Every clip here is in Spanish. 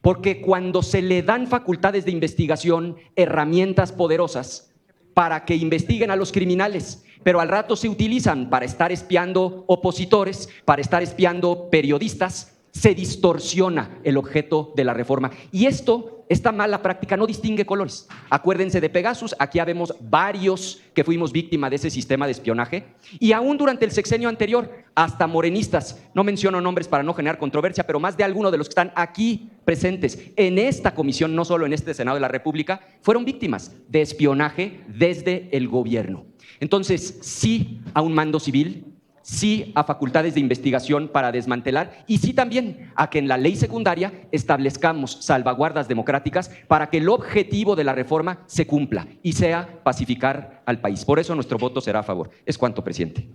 Porque cuando se le dan facultades de investigación, herramientas poderosas para que investiguen a los criminales, pero al rato se utilizan para estar espiando opositores, para estar espiando periodistas, se distorsiona el objeto de la reforma. Y esta mala práctica no distingue colores. Acuérdense de Pegasus, aquí habemos varios que fuimos víctima de ese sistema de espionaje, y aún durante el sexenio anterior, hasta morenistas, no menciono nombres para no generar controversia, pero más de alguno de los que están aquí presentes en esta comisión, no solo en este Senado de la República, fueron víctimas de espionaje desde el gobierno. Entonces, sí a un mando civil, sí a facultades de investigación para desmantelar, y sí también a que en la ley secundaria establezcamos salvaguardas democráticas para que el objetivo de la reforma se cumpla y sea pacificar al país. Por eso nuestro voto será a favor. Es cuanto, presidente.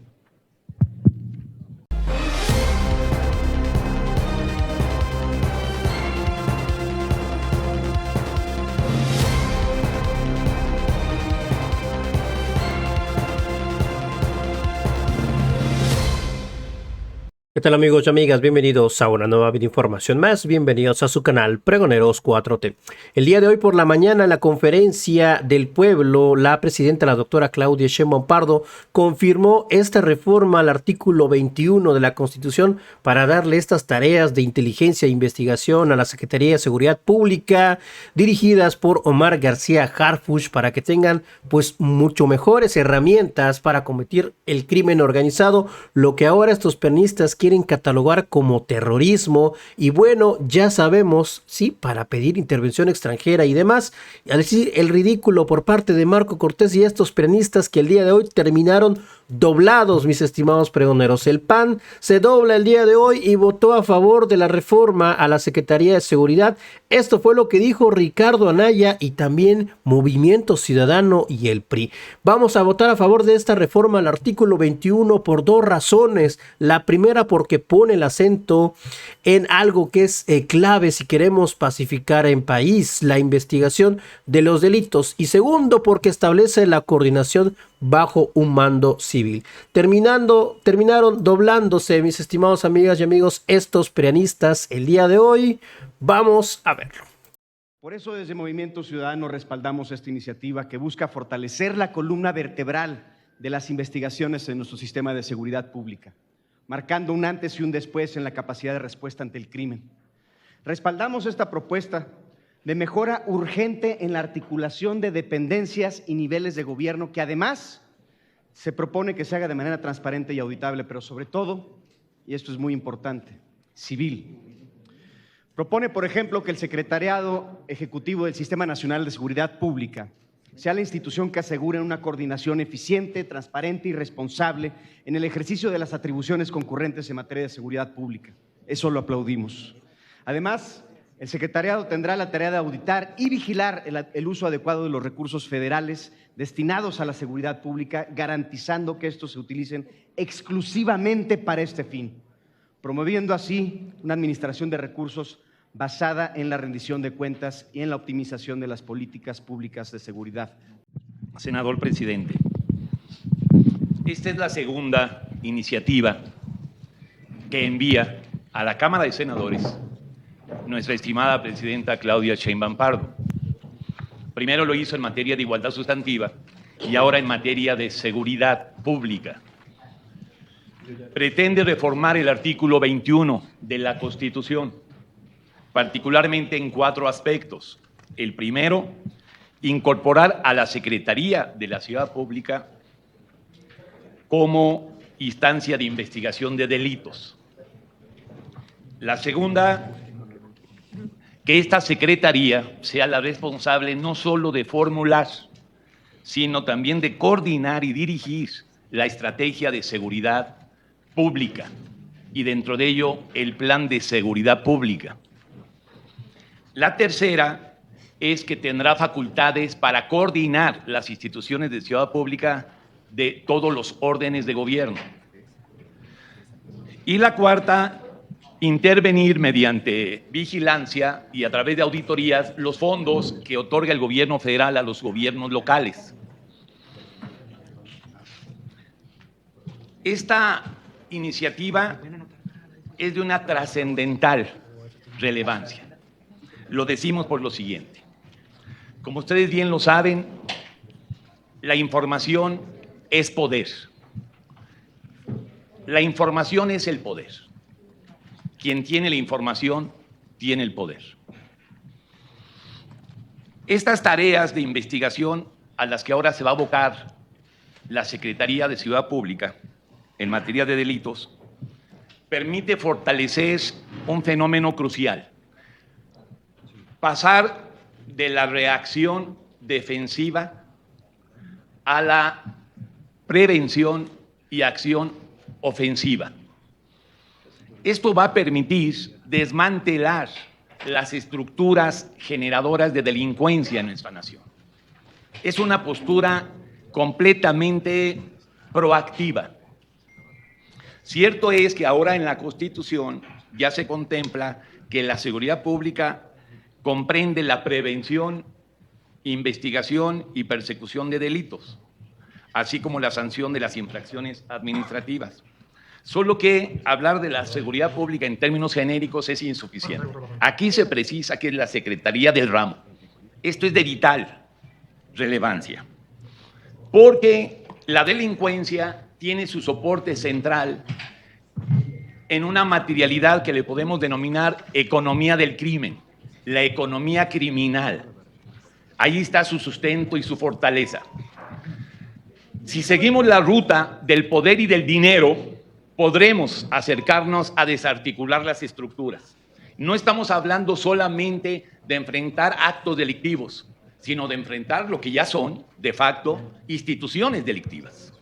¿Qué tal, amigos y amigas? Bienvenidos a una nueva información más, bienvenidos a su canal Pregoneros 4T. El día de hoy por la mañana en la conferencia del pueblo, la presidenta, la doctora Claudia Sheinbaum Pardo, confirmó esta reforma al artículo 21 de la Constitución para darle estas tareas de inteligencia e investigación a la Secretaría de Seguridad Pública, dirigidas por Omar García Harfuch, para que tengan pues mucho mejores herramientas para combatir el crimen organizado, lo que ahora estos pernistas quieren catalogar como terrorismo. Y bueno, ya sabemos, sí, para pedir intervención extranjera y demás, al decir el ridículo por parte de Marco Cortés y estos peronistas que el día de hoy terminaron doblados, mis estimados pregoneros. El PAN se dobla el día de hoy y votó a favor de la reforma a la Secretaría de Seguridad. Esto fue lo que dijo Ricardo Anaya y también Movimiento Ciudadano y el PRI. Vamos a votar a favor de esta reforma al artículo 21 por dos razones. La primera, porque pone el acento en algo que es clave si queremos pacificar en país, la investigación de los delitos. Y segundo, porque establece la coordinación bajo un mando civil. Terminaron doblándose, mis estimados amigas y amigos, estos peanistas el día de hoy. Vamos a verlo. Por eso desde Movimiento Ciudadano respaldamos esta iniciativa que busca fortalecer la columna vertebral de las investigaciones en nuestro sistema de seguridad pública, marcando un antes y un después en la capacidad de respuesta ante el crimen. Respaldamos esta propuesta de mejora urgente en la articulación de dependencias y niveles de gobierno, que además se propone que se haga de manera transparente y auditable, pero sobre todo, y esto es muy importante, civil. Propone, por ejemplo, que el Secretariado Ejecutivo del Sistema Nacional de Seguridad Pública sea la institución que asegure una coordinación eficiente, transparente y responsable en el ejercicio de las atribuciones concurrentes en materia de seguridad pública. Eso lo aplaudimos. Además, el secretariado tendrá la tarea de auditar y vigilar el uso adecuado de los recursos federales destinados a la seguridad pública, garantizando que estos se utilicen exclusivamente para este fin, promoviendo así una administración de recursos basada en la rendición de cuentas y en la optimización de las políticas públicas de seguridad. Senador presidente, esta es la segunda iniciativa que envía a la Cámara de Senadores nuestra estimada presidenta Claudia Sheinbaum Pardo. Primero lo hizo en materia de igualdad sustantiva y ahora en materia de seguridad pública. Pretende reformar el artículo 21 de la Constitución, particularmente en 4 aspectos. El primero, incorporar a la Secretaría de la Seguridad Pública como instancia de investigación de delitos. La segunda, que esta Secretaría sea la responsable no solo de formular, sino también de coordinar y dirigir la estrategia de seguridad pública y dentro de ello el plan de seguridad pública. La tercera es que tendrá facultades para coordinar las instituciones de seguridad pública de todos los órdenes de gobierno. Y la cuarta, intervenir mediante vigilancia y a través de auditorías los fondos que otorga el gobierno federal a los gobiernos locales. Esta iniciativa es de una trascendental relevancia, Lo decimos por lo siguiente. Como ustedes bien lo saben, la información es poder. La información es el poder. Quien tiene la información tiene el poder. Estas tareas de investigación a las que ahora se va a abocar la Secretaría de Seguridad Pública en materia de delitos permite fortalecer un fenómeno crucial: pasar de la reacción defensiva a la prevención y acción ofensiva. Esto va a permitir desmantelar las estructuras generadoras de delincuencia en nuestra nación. Es una postura completamente proactiva. Cierto es que ahora en la Constitución ya se contempla que la seguridad pública comprende la prevención, investigación y persecución de delitos, así como la sanción de las infracciones administrativas. Solo que hablar de la seguridad pública en términos genéricos es insuficiente. Aquí se precisa que es la Secretaría del ramo. Esto es de vital relevancia, porque la delincuencia tiene su soporte central en una materialidad que le podemos denominar economía del crimen, la economía criminal. Ahí está su sustento y su fortaleza. Si seguimos la ruta del poder y del dinero, podremos acercarnos a desarticular las estructuras. No estamos hablando solamente de enfrentar actos delictivos, sino de enfrentar lo que ya son, de facto, instituciones delictivas.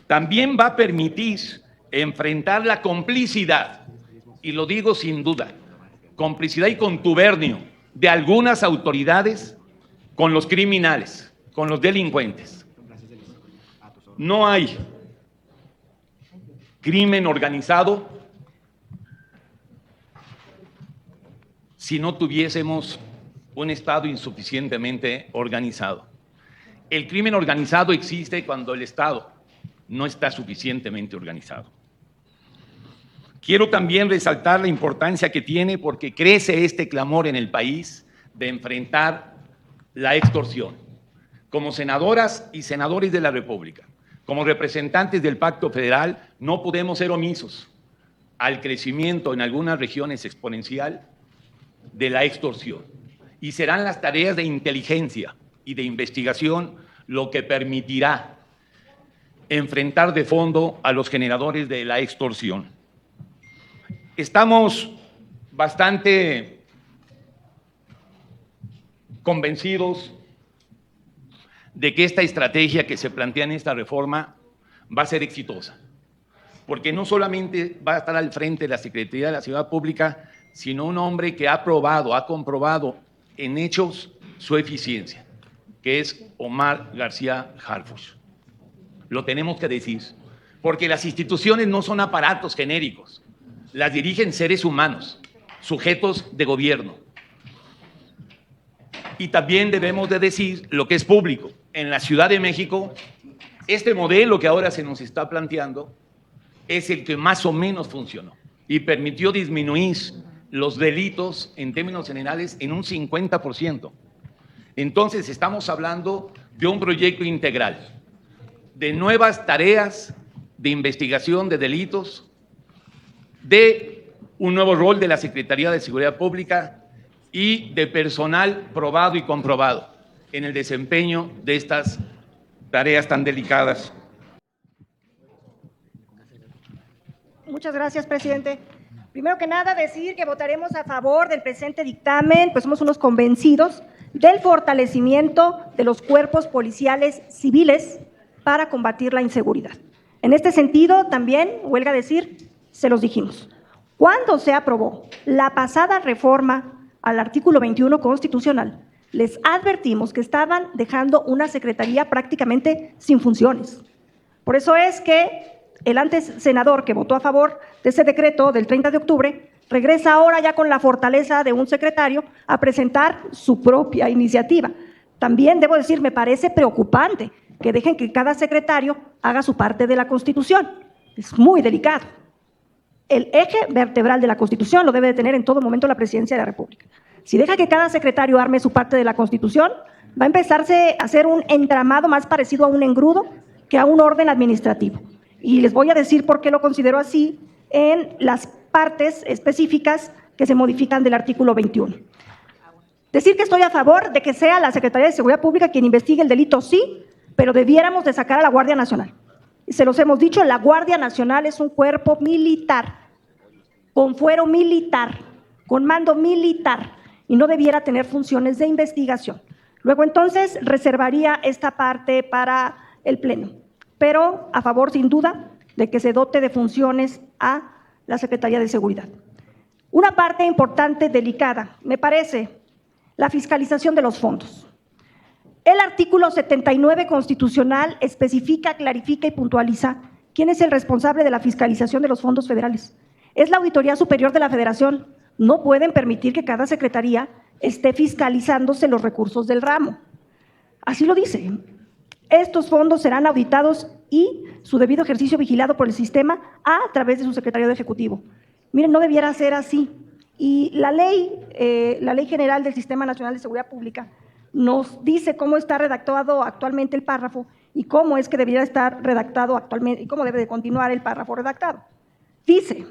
También va a permitir enfrentar la complicidad, y lo digo sin duda, complicidad y contubernio de algunas autoridades con los criminales, con los delincuentes. No hay crimen organizado si no tuviésemos un Estado insuficientemente organizado. El crimen organizado existe cuando el Estado no está suficientemente organizado. Quiero también resaltar la importancia que tiene, porque crece este clamor en el país de enfrentar la extorsión. Como senadoras y senadores de la República, como representantes del Pacto Federal, no podemos ser omisos al crecimiento en algunas regiones exponencial de la extorsión. Y serán las tareas de inteligencia y de investigación lo que permitirá enfrentar de fondo a los generadores de la extorsión. Estamos bastante convencidos de que esta estrategia que se plantea en esta reforma va a ser exitosa, porque no solamente va a estar al frente de la Secretaría de la Seguridad Pública, sino un hombre que ha probado, ha comprobado en hechos su eficiencia, que es Omar García Harfuch. Lo tenemos que decir, porque las instituciones no son aparatos genéricos, las dirigen seres humanos, sujetos de gobierno. Y también debemos de decir lo que es público. En la Ciudad de México, este modelo que ahora se nos está planteando es el que más o menos funcionó y permitió disminuir los delitos en términos generales en un 50%. Entonces estamos hablando de un proyecto integral, de nuevas tareas de investigación de delitos, de un nuevo rol de la Secretaría de Seguridad Pública y de personal probado y comprobado en el desempeño de estas tareas tan delicadas. Muchas gracias, presidente. Primero que nada, decir que votaremos a favor del presente dictamen, pues somos unos convencidos del fortalecimiento de los cuerpos policiales civiles para combatir la inseguridad. En este sentido, también, huelga decir, se los dijimos. Cuando se aprobó la pasada reforma al artículo 21 constitucional, les advertimos que estaban dejando una secretaría prácticamente sin funciones. Por eso es que el antes senador que votó a favor de ese decreto del 30 de octubre regresa ahora ya con la fortaleza de un secretario a presentar su propia iniciativa. También debo decir, me parece preocupante que dejen que cada secretario haga su parte de la Constitución. Es muy delicado. El eje vertebral de la Constitución lo debe de tener en todo momento la Presidencia de la República. Si deja que cada secretario arme su parte de la Constitución, va a empezarse a hacer un entramado más parecido a un engrudo que a un orden administrativo. Y les voy a decir por qué lo considero así en las partes específicas que se modifican del artículo 21. Decir que estoy a favor de que sea la Secretaría de Seguridad Pública quien investigue el delito, sí, pero debiéramos de sacar a la Guardia Nacional. Se los hemos dicho, la Guardia Nacional es un cuerpo militar, con fuero militar, con mando militar, y no debiera tener funciones de investigación. Luego entonces reservaría esta parte para el Pleno, pero a favor sin duda de que se dote de funciones a la Secretaría de Seguridad. Una parte importante, delicada, me parece, la fiscalización de los fondos. El artículo 79 constitucional especifica, clarifica y puntualiza quién es el responsable de la fiscalización de los fondos federales. Es la Auditoría Superior de la Federación. No pueden permitir que cada secretaría esté fiscalizándose los recursos del ramo. Así lo dice. Estos fondos serán auditados y su debido ejercicio vigilado por el sistema a través de su secretario de Ejecutivo. Miren, no debiera ser así. Y la ley general del Sistema Nacional de Seguridad Pública nos dice cómo está redactado actualmente el párrafo y cómo es que debería estar redactado actualmente y cómo debe de continuar el párrafo redactado. Dice,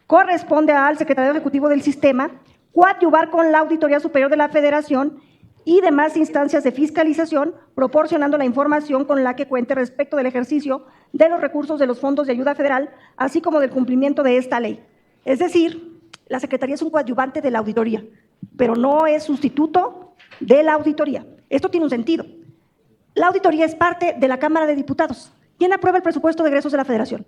corresponde al secretario ejecutivo del sistema coadyuvar con la Auditoría Superior de la Federación y demás instancias de fiscalización, proporcionando la información con la que cuente respecto del ejercicio de los recursos de los fondos de ayuda federal, así como del cumplimiento de esta ley. Es decir, la Secretaría es un coadyuvante de la auditoría, pero no es sustituto de la auditoría. Esto tiene un sentido. La auditoría es parte de la Cámara de Diputados. ¿Quién aprueba el presupuesto de egresos de la Federación?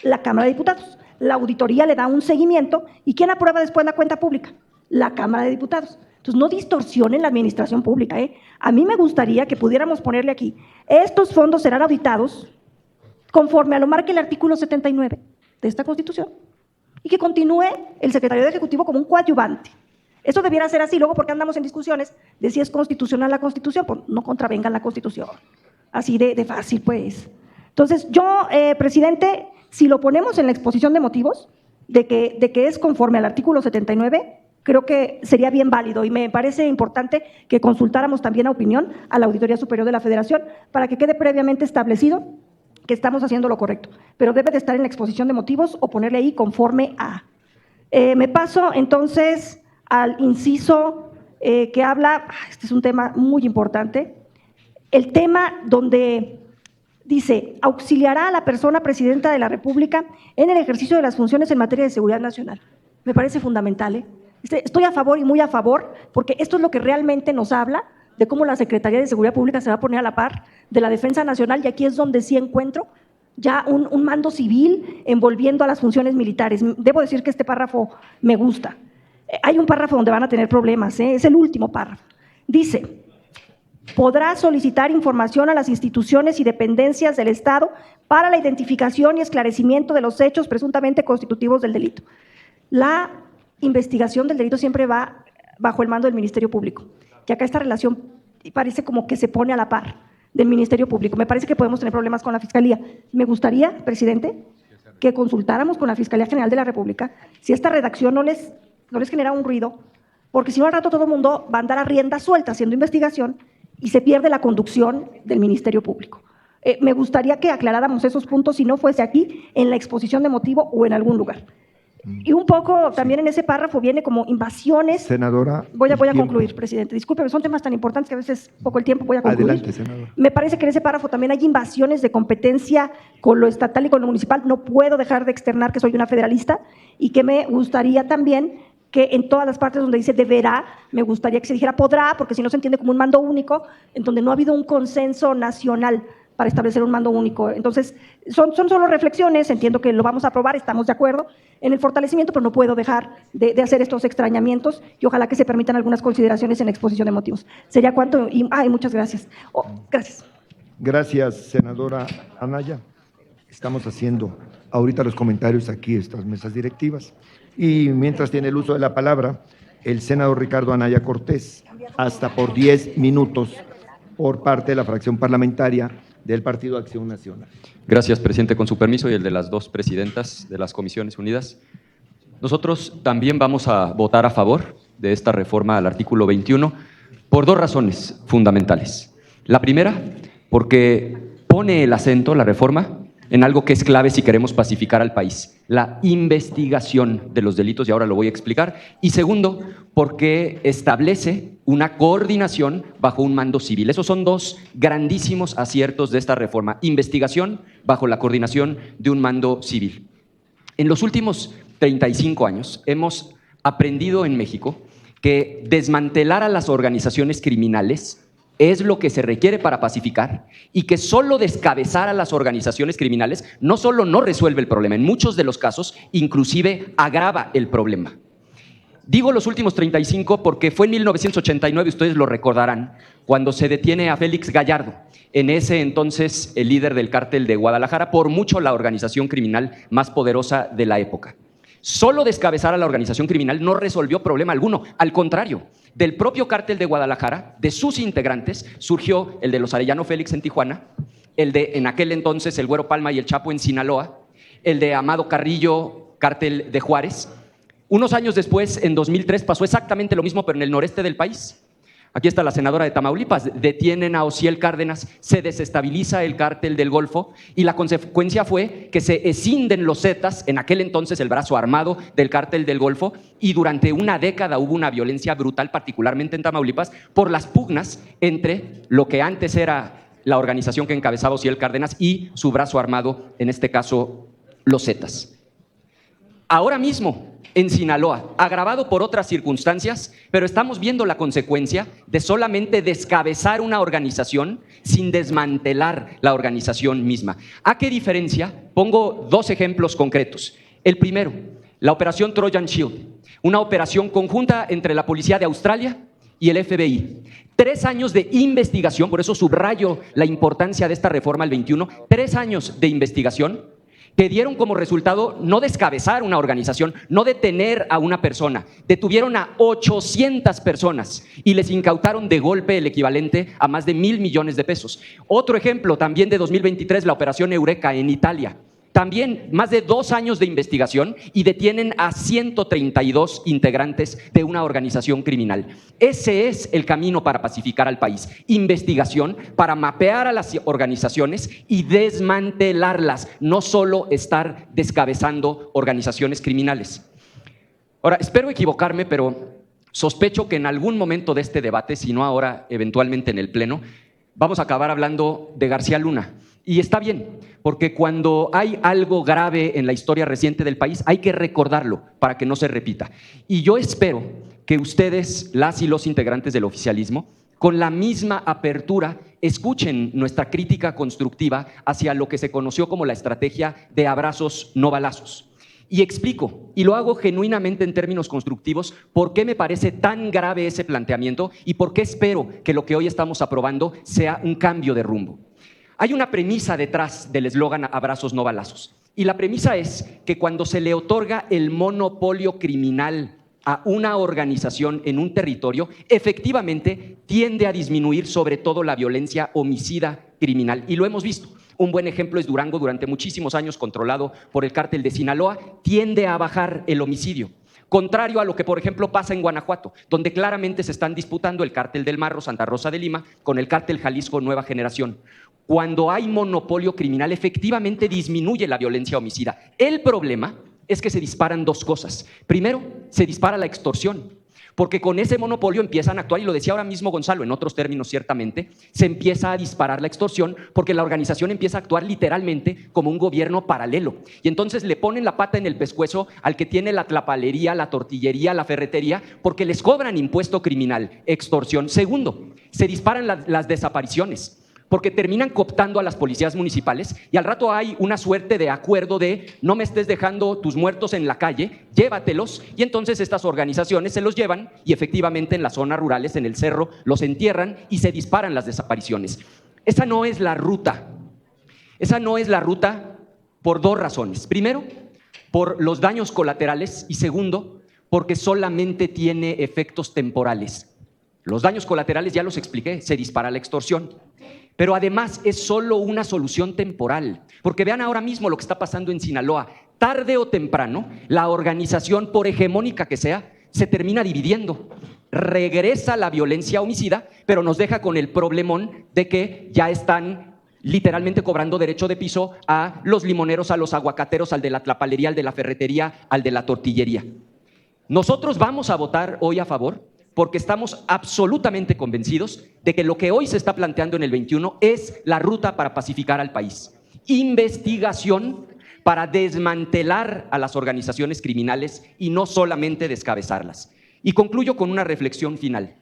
La Cámara de Diputados. La auditoría le da un seguimiento. ¿Y quién aprueba después la cuenta pública? La Cámara de Diputados. Entonces, no distorsionen la administración pública. A mí me gustaría que pudiéramos ponerle aquí, estos fondos serán auditados conforme a lo marque el artículo 79 de esta Constitución y que continúe el secretario de Ejecutivo como un coadyuvante. Eso debiera ser así, luego porque andamos en discusiones de si es constitucional la Constitución, pues no contravengan la Constitución. Así de fácil, pues. Entonces, yo, presidente, si lo ponemos en la exposición de motivos de que es conforme al artículo 79, creo que sería bien válido y me parece importante que consultáramos también a opinión a la Auditoría Superior de la Federación para que quede previamente establecido que estamos haciendo lo correcto, pero debe de estar en la exposición de motivos o ponerle ahí conforme a. Me paso entonces al inciso que habla, este es un tema muy importante, el tema donde dice, auxiliará a la persona presidenta de la República en el ejercicio de las funciones en materia de seguridad nacional. Me parece fundamental, Estoy a favor y muy a favor, porque esto es lo que realmente nos habla de cómo la Secretaría de Seguridad Pública se va a poner a la par de la Defensa Nacional, y aquí es donde sí encuentro ya un mando civil envolviendo a las funciones militares. Debo decir que este párrafo me gusta. Hay un párrafo donde van a tener problemas, es el último párrafo. Dice, podrá solicitar información a las instituciones y dependencias del Estado para la identificación y esclarecimiento de los hechos presuntamente constitutivos del delito. La investigación del delito siempre va bajo el mando del Ministerio Público, que acá esta relación parece como que se pone a la par del Ministerio Público. Me parece que podemos tener problemas con la Fiscalía. Me gustaría, presidente, que consultáramos con la Fiscalía General de la República si esta redacción no les genera un ruido, porque si no al rato todo el mundo va a andar a rienda suelta haciendo investigación y se pierde la conducción del Ministerio Público. Me gustaría que aclaráramos esos puntos si no fuese aquí, en la exposición de motivo o en algún lugar. Y un poco también en ese párrafo viene como invasiones. Senadora. Voy a concluir, presidente. Discúlpeme, son temas tan importantes que a veces poco el tiempo, voy a concluir. Adelante, senadora. Me parece que en ese párrafo también hay invasiones de competencia con lo estatal y con lo municipal. No puedo dejar de externar que soy una federalista y que me gustaría también que en todas las partes donde dice deberá, me gustaría que se dijera podrá, porque si no se entiende como un mando único, en donde no ha habido un consenso nacional para establecer un mando único. Entonces, son solo reflexiones, entiendo que lo vamos a aprobar, estamos de acuerdo en el fortalecimiento, pero no puedo dejar de hacer estos extrañamientos y ojalá que se permitan algunas consideraciones en la exposición de motivos. ¿Sería cuánto? Muchas gracias. Gracias. Gracias, senadora Anaya. Estamos haciendo ahorita los comentarios aquí, estas mesas directivas. Y mientras tiene el uso de la palabra, el senador Ricardo Anaya Cortés, hasta por 10 minutos por parte de la fracción parlamentaria del Partido Acción Nacional. Gracias, presidente. Con su permiso y el de las dos presidentas de las Comisiones Unidas. Nosotros también vamos a votar a favor de esta reforma al artículo 21 por dos razones fundamentales. La primera, porque pone el acento, la reforma, en algo que es clave si queremos pacificar al país, la investigación de los delitos, y ahora lo voy a explicar. Y segundo, porque establece una coordinación bajo un mando civil. Esos son dos grandísimos aciertos de esta reforma: investigación bajo la coordinación de un mando civil. En los últimos 35 años hemos aprendido en México que desmantelar a las organizaciones criminales es lo que se requiere para pacificar, y que solo descabezar a las organizaciones criminales no solo no resuelve el problema, en muchos de los casos inclusive agrava el problema. Digo los últimos 35 porque fue en 1989, ustedes lo recordarán, cuando se detiene a Félix Gallardo, en ese entonces el líder del cártel de Guadalajara, por mucho la organización criminal más poderosa de la época. Solo descabezar a la organización criminal no resolvió problema alguno, al contrario. Del propio cártel de Guadalajara, de sus integrantes, surgió el de los Arellano Félix en Tijuana, el de, en aquel entonces, el Güero Palma y el Chapo en Sinaloa, el de Amado Carrillo, cártel de Juárez. Unos años después, en 2003, pasó exactamente lo mismo, pero en el noreste del país. Aquí está la senadora de Tamaulipas, detienen a Osiel Cárdenas, se desestabiliza el cártel del Golfo, y la consecuencia fue que se escinden los Zetas, en aquel entonces el brazo armado del cártel del Golfo, y durante una década hubo una violencia brutal, particularmente en Tamaulipas, por las pugnas entre lo que antes era la organización que encabezaba Osiel Cárdenas y su brazo armado, en este caso los Zetas. Ahora mismo, en Sinaloa, agravado por otras circunstancias, pero estamos viendo la consecuencia de solamente descabezar una organización sin desmantelar la organización misma. ¿A qué diferencia? Pongo dos ejemplos concretos. El primero, la operación Trojan Shield, una operación conjunta entre la policía de Australia y el FBI. 3 años de investigación, por eso subrayo la importancia de esta reforma al 21, 3 años de investigación que dieron como resultado no descabezar una organización, no detener a una persona. Detuvieron a 800 personas y les incautaron de golpe el equivalente a más de 1,000 millones de pesos. Otro ejemplo también de 2023, la operación Eureka en Italia. También más de 2 años de investigación y detienen a 132 integrantes de una organización criminal. Ese es el camino para pacificar al país. Investigación para mapear a las organizaciones y desmantelarlas, no solo estar descabezando organizaciones criminales. Ahora, espero equivocarme, pero sospecho que en algún momento de este debate, si no ahora, eventualmente en el Pleno, vamos a acabar hablando de García Luna. Y está bien, porque cuando hay algo grave en la historia reciente del país, hay que recordarlo para que no se repita. Y yo espero que ustedes, las y los integrantes del oficialismo, con la misma apertura, escuchen nuestra crítica constructiva hacia lo que se conoció como la estrategia de abrazos no balazos. Y explico, y lo hago genuinamente en términos constructivos, por qué me parece tan grave ese planteamiento y por qué espero que lo que hoy estamos aprobando sea un cambio de rumbo. Hay una premisa detrás del eslogan abrazos no balazos, y la premisa es que cuando se le otorga el monopolio criminal a una organización en un territorio, efectivamente tiende a disminuir sobre todo la violencia homicida criminal, y lo hemos visto. Un buen ejemplo es Durango, durante muchísimos años controlado por el cártel de Sinaloa, tiende a bajar el homicidio. Contrario a lo que, por ejemplo, pasa en Guanajuato, donde claramente se están disputando el cártel del Marro, Santa Rosa de Lima, con el cártel Jalisco Nueva Generación. Cuando hay monopolio criminal, efectivamente disminuye la violencia homicida. El problema es que se disparan dos cosas. Primero, se dispara la extorsión, porque con ese monopolio empiezan a actuar, y lo decía ahora mismo Gonzalo, en otros términos ciertamente, se empieza a disparar la extorsión porque la organización empieza a actuar literalmente como un gobierno paralelo. Y entonces le ponen la pata en el pescuezo al que tiene la tlapalería, la tortillería, la ferretería, porque les cobran impuesto criminal, extorsión. Segundo, se disparan las desapariciones, porque terminan cooptando a las policías municipales y al rato hay una suerte de acuerdo de no me estés dejando tus muertos en la calle, llévatelos, y entonces estas organizaciones se los llevan y efectivamente en las zonas rurales, en el cerro, los entierran y se disparan las desapariciones. Esa no es la ruta. Esa no es la ruta por dos razones. Primero, por los daños colaterales, y segundo, porque solamente tiene efectos temporales. Los daños colaterales ya los expliqué, se dispara la extorsión. Pero además es solo una solución temporal, porque vean ahora mismo lo que está pasando en Sinaloa. Tarde o temprano, la organización, por hegemónica que sea, se termina dividiendo. Regresa la violencia homicida, pero nos deja con el problemón de que ya están literalmente cobrando derecho de piso a los limoneros, a los aguacateros, al de la tlapalería, al de la ferretería, al de la tortillería. Nosotros vamos a votar hoy a favor porque estamos absolutamente convencidos de que lo que hoy se está planteando en el 21 es la ruta para pacificar al país. Investigación para desmantelar a las organizaciones criminales y no solamente descabezarlas. Y concluyo con una reflexión final.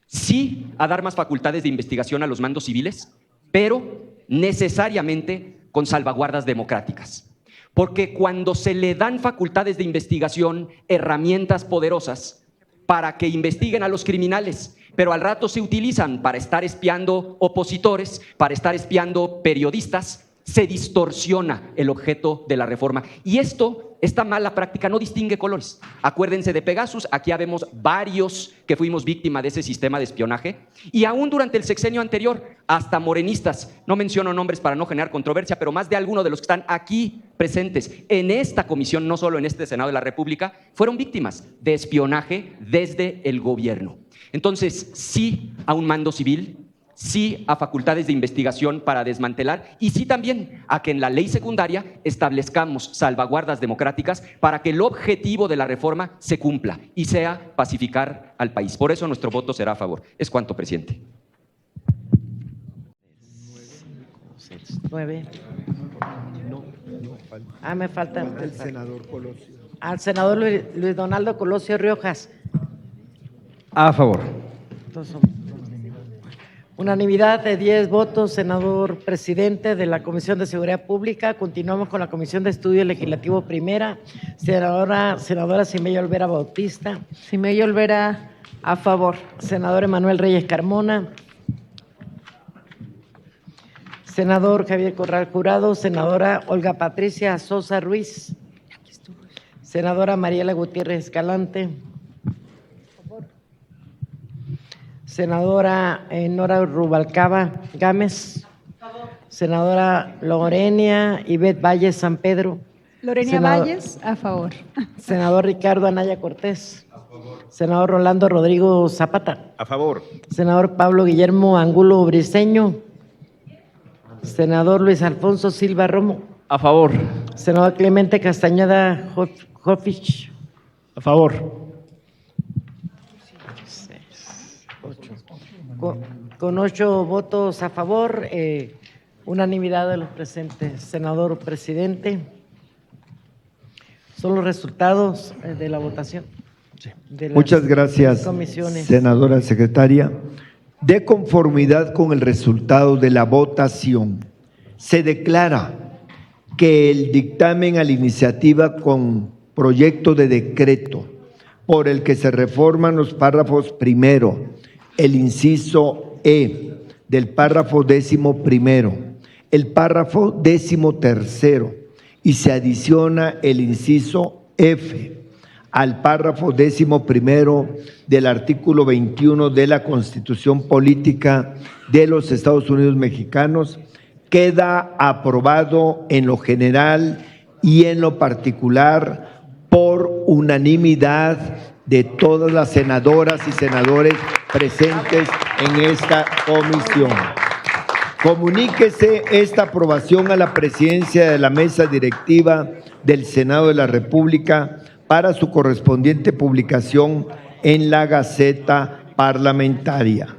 Sí a dar más facultades de investigación a los mandos civiles, pero necesariamente con salvaguardas democráticas. Porque cuando se le dan facultades de investigación, herramientas poderosas para que investiguen a los criminales, pero al rato se utilizan para estar espiando opositores, para estar espiando periodistas, se distorsiona el objeto de la reforma. Y esta mala práctica no distingue colores. Acuérdense de Pegasus, aquí habemos varios que fuimos víctimas de ese sistema de espionaje, y aún durante el sexenio anterior, hasta morenistas, no menciono nombres para no generar controversia, pero más de alguno de los que están aquí presentes en esta comisión, no solo en este Senado de la República, fueron víctimas de espionaje desde el gobierno. Entonces, sí a un mando civil, sí a facultades de investigación para desmantelar y sí también a que en la ley secundaria establezcamos salvaguardas democráticas para que el objetivo de la reforma se cumpla y sea pacificar al país. Por eso nuestro voto será a favor. Es cuanto, presidente. 9. Me falta el senador Colosio. al senador Luis Donaldo Colosio Riojas. A favor. Entonces, unanimidad de 10 votos, senador presidente de la Comisión de Seguridad Pública. Continuamos con la Comisión de Estudio Legislativo Primera, senadora Cimeyo Olvera Bautista. Cimeyo Olvera, a favor. Senador Emanuel Reyes Carmona. Senador Javier Corral Jurado. Senadora Olga Patricia Sosa Ruiz. Senadora Mariela Gutiérrez Escalante. Senadora Nora Rubalcaba Gámez. Senadora Lorena Ivette Valles San Pedro. Lorena Valles, a favor. Senador Ricardo Anaya Cortés. A favor. Senador Rolando Rodrigo Zapata. A favor. Senador Pablo Guillermo Angulo Briceño. Senador Luis Alfonso Silva Romo. A favor. Senador Clemente Castañeda Jofich. A favor. Con 8 votos a favor, unanimidad de los presentes. Senador presidente, son los resultados de la votación. De las Muchas gracias, comisiones. senadora secretaria. De conformidad con el resultado de la votación, se declara que el dictamen a la iniciativa con proyecto de decreto por el que se reforman los párrafos primero, el inciso E del párrafo 11º, el párrafo 13º y se adiciona el inciso F al párrafo 11º del artículo 21 de la Constitución Política de los Estados Unidos Mexicanos, queda aprobado en lo general y en lo particular por unanimidad de todas las senadoras y senadores presentes en esta comisión. Comuníquese esta aprobación a la presidencia de la mesa directiva del Senado de la República para su correspondiente publicación en la Gaceta Parlamentaria.